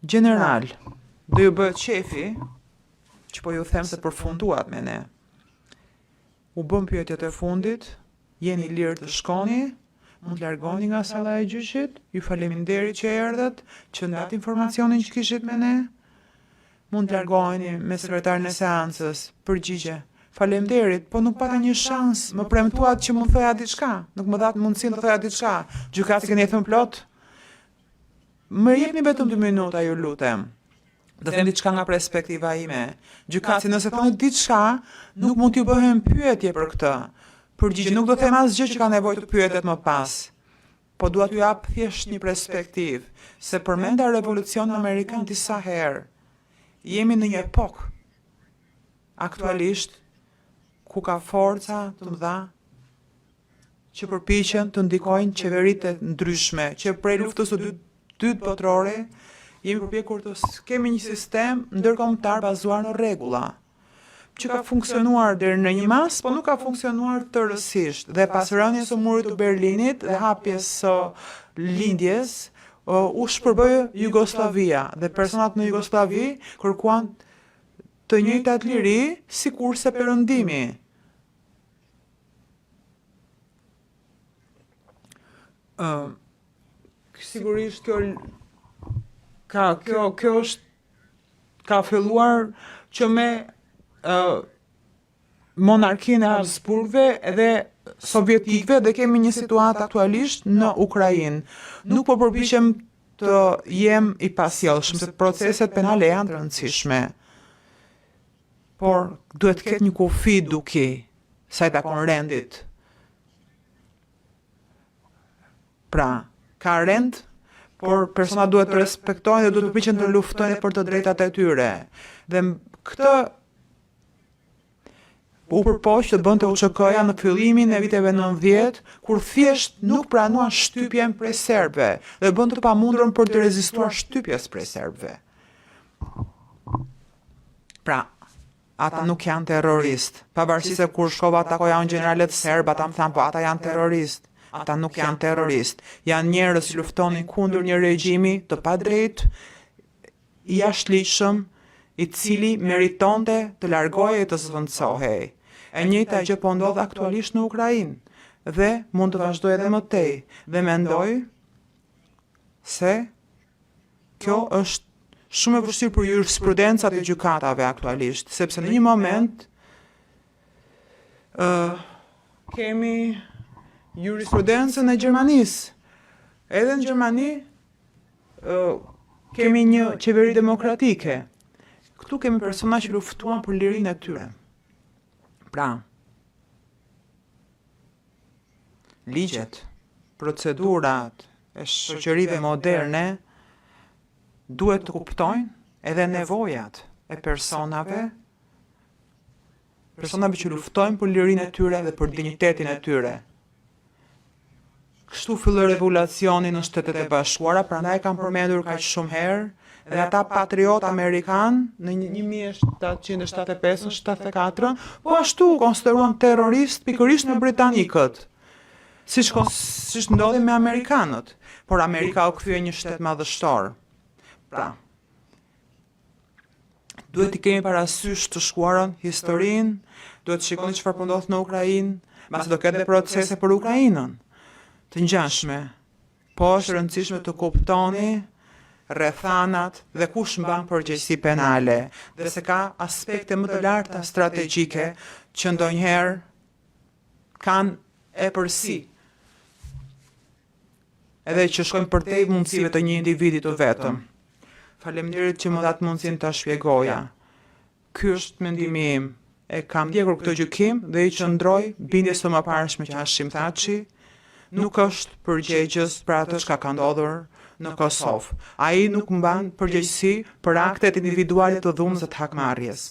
General, do ju bëhet shefi, që po ju them se përfunduat me ne. U bëm pyetjet e fundit, jeni lirë të shkoni, mund të largoni nga salla e gjyqit, ju faleminderit që erdhët, që ndat informacionin që kishit me ne, mund të largoheni me sekretarin e seancës, përgjigje. Faleminderit, po nuk pata një shans, më premtuat që mund thoja diçka, nuk më dhatë mundësin të thoja diçka, gjykatës keni thënë plot. Më jepni vetëm 2 minuta, ju lutem. Do them diçka nga perspektiva ime. Gjykatësi nëse thoni diçka, nuk mund t'ju bëhen pyetje për këtë. Përgjigje nuk do them asgjë që ka nevojë të pyetet më pas. Po dua t'ju jap thjesht një perspektivë, se përmenda revolucionin amerikan disa herë. Jemi në një epokë aktualisht ku ka forca të mëdha që përpiqen të ndikojnë qeveritë ndryshme, që prej luftës së dytë botërore jemi përpjekur të kemi një sistem ndërkombëtar bazuar në rregulla, që ka funksionuar deri në një mas, po nuk ka funksionuar tërësisht. Dhe pas rënies së murit të Berlinit dhe hapjes së lindjes, u shpërbëj Jugoslavia dhe personat në Jugosllavi kërkuan të njëjtat liri sikurse perëndimi. Sigurisht kjo është ka filluar që me monarkinë e Habsburgëve dhe sovjetikëve dhe kemi një situatë aktualisht në Ukrainë. Nuk po përpiqem të jem i pasjellshëm, se proceset penale janë të rëndësishme. Por duhet të ketë një kufi duki sa i takon rendit. Pra, ka rend, por personat duhet të respektojnë dhe duhet të përpiqen të luftojnë për të drejtat e tyre. Dhe këtë u përpoq të bënte UÇK-ja në fillimin e viteve 90, kur thjesht nuk pranuan shtypjen prej serbëve dhe bën të pamundurën për të rezistuar shtypjes prej serbëve. Pra, ata nuk janë terrorist. Pavarësisht se kur shkova takoja unë generalet serb, ata më thanë po ata janë terrorist. Ata nuk janë terrorist. Janë njerëz që luftonin kundër një regjimi të padrejtë, i jashtëligjshëm, i cili meritonte të largohej e të zvendësohej. E njëjta gjë po ndodh aktualisht në Ukrainë dhe mund të vazhdojë edhe më tej. Dhe mendoj se kjo është shumë e vështirë për jurisprudencat e gjykatave aktualisht, sepse në një moment kemi jurisprudencën e Gjermanisë. Edhe në Gjermani kemi një qeveri demokratike. Këtu kemi persona që luftuan për lirinë e tyre. Pra, ligjet, procedurat e shoqërive moderne duhet të kuptojnë edhe nevojat e personave që luftojnë për lirinë e tyre dhe për dinjitetin e tyre. Kështu filloi revolucioni në Shtetet e Bashkuara, prandaj kam përmendur kaq shumë herë, dhe ata patriot amerikan në 1775-74, po ashtu konsideruan terrorist pikërisht në britanikët, siç ndodhi me amerikanët, por Amerika u kthye një shtet madhështor. Pra, duhet të kemi parasysh të shkuarën historinë, duhet të shikoni çfarë po ndodh në Ukrainë, mbasi do ketë procese për Ukrainën të ngjashme. Po është rëndësishme të kuptoni rrethanat dhe kush mban përgjegjësi penale, dhe se ka aspekte më të larta strategjike që ndonjëherë kanë epërsi, edhe që shkojnë përtej mundësive të një individi të vetëm. Faleminderit që më dhat mundësinë ta shpjegoja. Ky është mendimi im. E kam ndjekur këtë gjykim dhe i qëndroj bindjes së mëparshme që Hashim Thaçi nuk është përgjegjës për atë që ka ndodhur në Kosovë. Ai nuk mban përgjegjësi për aktet individuale të dhunës së hakmarrjes.